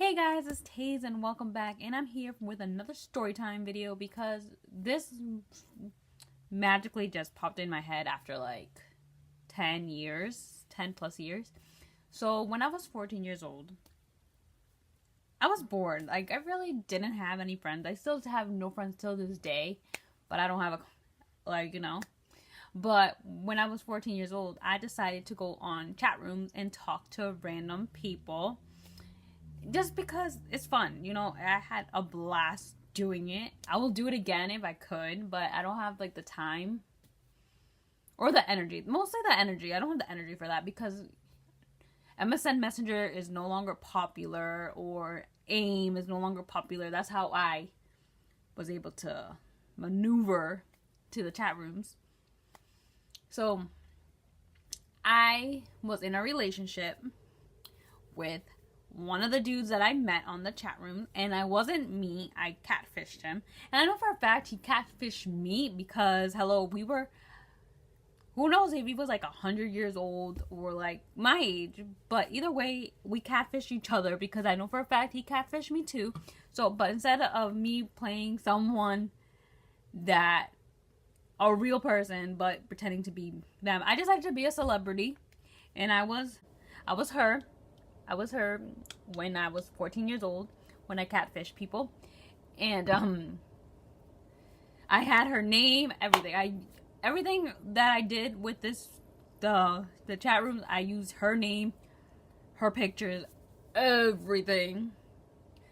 Hey guys, it's Taze and welcome back, and I'm here with another story time video because this magically just popped in my head after like 10 years, 10 plus years. So when I was 14 years old, I was bored. Like I really didn't have any friends. I still have no friends till this day, but I don't have a. But when I was 14 years old, I decided to go on chat rooms and talk to random people just because it's fun. I had a blast doing it. I will do it again if I could, but I don't have like the time or the energy. Mostly the energy. I don't have the energy for that because MSN Messenger is no longer popular or AIM is no longer popular. That's how I was able to maneuver to the chat rooms. So I was in a relationship with one of the dudes that I met on the chat room, and I wasn't me. I catfished him. And I know for a fact he catfished me because, hello, we were, who knows if he was like 100 years old or like my age, but either way, we catfished each other because I know for a fact he catfished me too. So, but instead of me playing someone that, a real person, but pretending to be them, I decided to be a celebrity, and I was her. I was her when I was 14 years old, when I catfished people. And I had her name, everything. Everything that I did with the chat rooms, I used her name, her pictures, everything.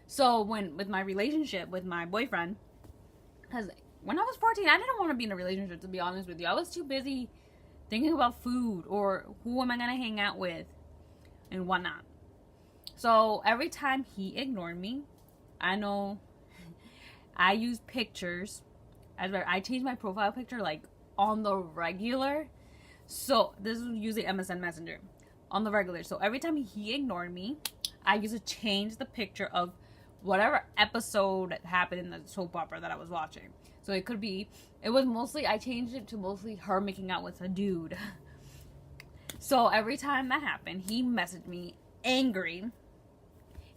So with my relationship with my boyfriend, because when I was 14, I didn't want to be in a relationship, to be honest with you. I was too busy thinking about food or who am I going to hang out with and whatnot. So every time he ignored me, I know I use pictures. I changed my profile picture like on the regular. So this is using MSN Messenger on the regular. So every time he ignored me, I used to change the picture of whatever episode happened in the soap opera that I was watching. So it was mostly, I changed it to mostly her making out with a dude. So every time that happened, he messaged me angry,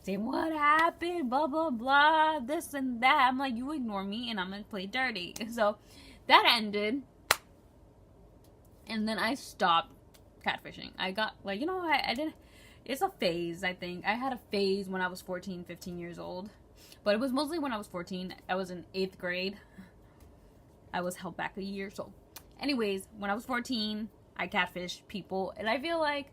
saying, what happened, blah, blah, blah, this and that. I'm like, you ignore me and I'm going to play dirty. So that ended. And then I stopped catfishing. I got, like, I didn't, it's a phase, I think. I had a phase when I was 14, 15 years old. But it was mostly when I was 14. I was in 8th grade. I was held back a year. So anyways, when I was 14, I catfished people. And I feel like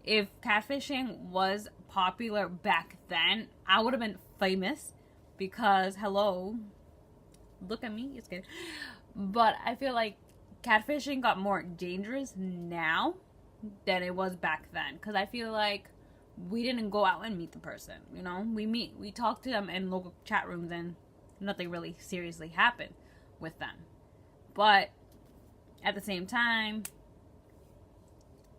if catfishing was popular back then, I would have been famous because, hello, look at me, it's good. But I feel like catfishing got more dangerous now than it was back then, because I feel like we didn't go out and meet the person. We talked to them in local chat rooms and nothing really seriously happened with them. But at the same time,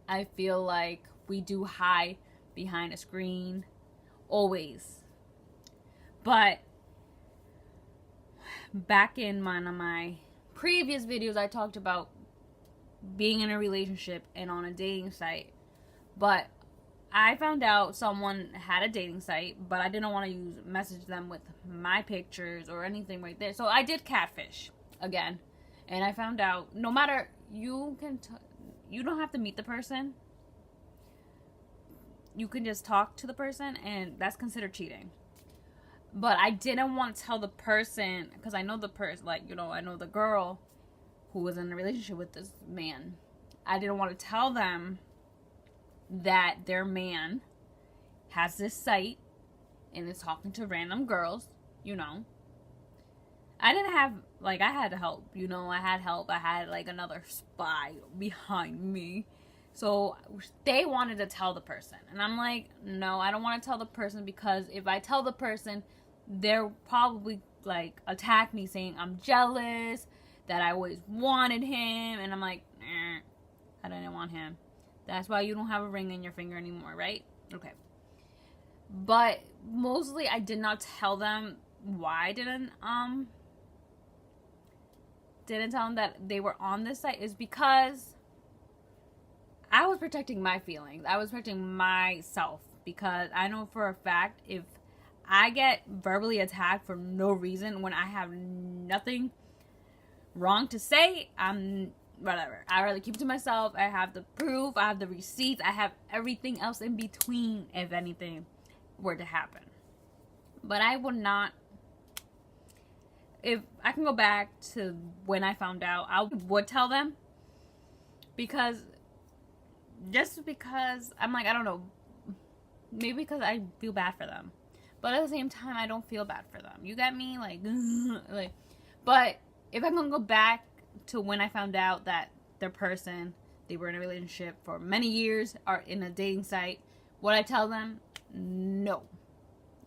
I feel like we do hide behind a screen always. But back in one of my previous videos, I talked about being in a relationship and on a dating site. But I found out someone had a dating site, but I didn't want to message them with my pictures or anything right there. So I did catfish again. And I found out no matter, you don't have to meet the person. You can just talk to the person, and that's considered cheating. But I didn't want to tell the person, because I know the person, I know the girl who was in a relationship with this man. I didn't want to tell them that their man has this site and is talking to random girls. I didn't have, I had help. I had help. I had another spy behind me. So they wanted to tell the person. And I'm like, no, I don't want to tell the person, because if I tell the person, they'll probably attack me saying I'm jealous, that I always wanted him. And I'm like, I didn't want him. That's why you don't have a ring in your finger anymore, right? Okay. But mostly I did not tell them why I didn't tell them that they were on this site, is because I was protecting my feelings. I was protecting myself, because I know for a fact if I get verbally attacked for no reason when I have nothing wrong to say, I'm whatever. I rather keep it to myself. I have the proof, I have the receipts, I have everything else in between if anything were to happen. But I would not, if I can go back to when I found out, I would tell them, because I'm like, I don't know, maybe because I feel bad for them, but at the same time I don't feel bad for them. You get me? Like like, but if I'm gonna go back to when I found out that their person, they were in a relationship for many years, are in a dating site, would I tell them? No.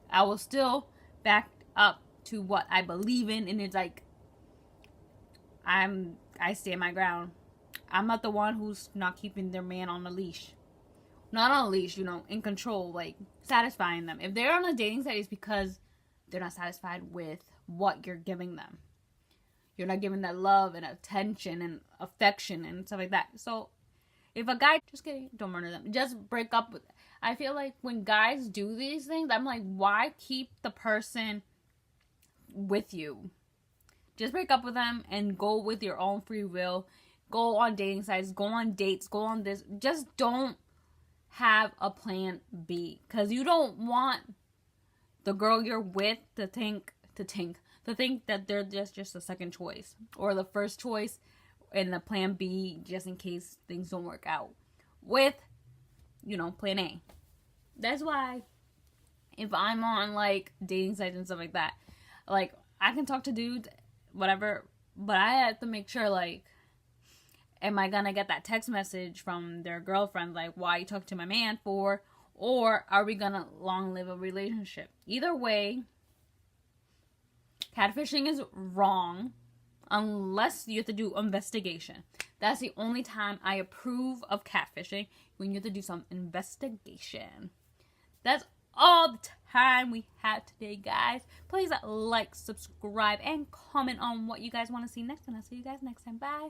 I will still back up to what I believe in, and it's like, I stand my ground. I'm not the one who's not keeping their man on a leash. Not on a leash, you know, in control, like satisfying them. If they're on a dating site, it's because they're not satisfied with what you're giving them. You're not giving that love and attention and affection and stuff like that. So if a guy, just kidding, don't murder them. Just break up with. I feel like when guys do these things, I'm like, why keep the person with you? Just break up with them and go with your own free will. Go on dating sites, go on dates, go on this. Just don't have a plan B, because you don't want the girl you're with to think that they're just a second choice or the first choice and the plan B just in case things don't work out with, you know, plan A. That's why if I'm on like dating sites and stuff like that, like I can talk to dudes, whatever, but I have to make sure, like, am I gonna get that text message from their girlfriend, like, why you talk to my man for? Or are we gonna long live a relationship? Either way, catfishing is wrong unless you have to do investigation. That's the only time I approve of catfishing, when you have to do some investigation. That's all the time we have today, guys. Please like, subscribe, and comment on what you guys want to see next, and I'll see you guys next time. Bye.